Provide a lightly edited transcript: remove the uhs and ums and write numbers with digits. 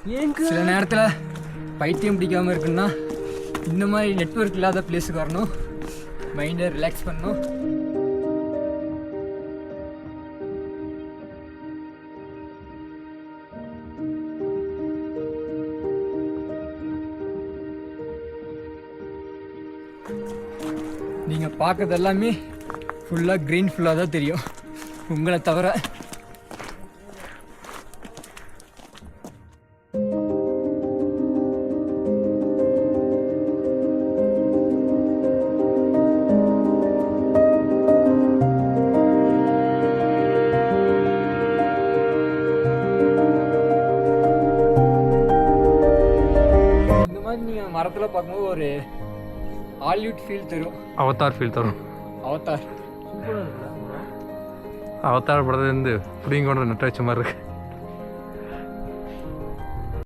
சில நேரத்தில் பைத்தியம் பிடிக்காமல் இருக்குன்னா இந்த மாதிரி நெட்வொர்க் இல்லாத பிளேஸுக்கு வரணும், மைண்டை ரிலாக்ஸ் பண்ணணும். நீங்கள் பார்க்கறது எல்லாமே ஃபுல்லாக க்ரீன் ஃபுல்லாக தான் தெரியும் உங்களை தவிர. இந்த மாதிரி நீங்கள் மரத்தில் பார்க்கும்போது ஒரு ஹாலிவுட் ஃபீல் தரும். அவதார் ஃபீல் தரும். அவதார் அவதார் படத்துலேருந்து பிடிங்க கொண்டு நட்டு வச்ச மாதிரி இருக்கு.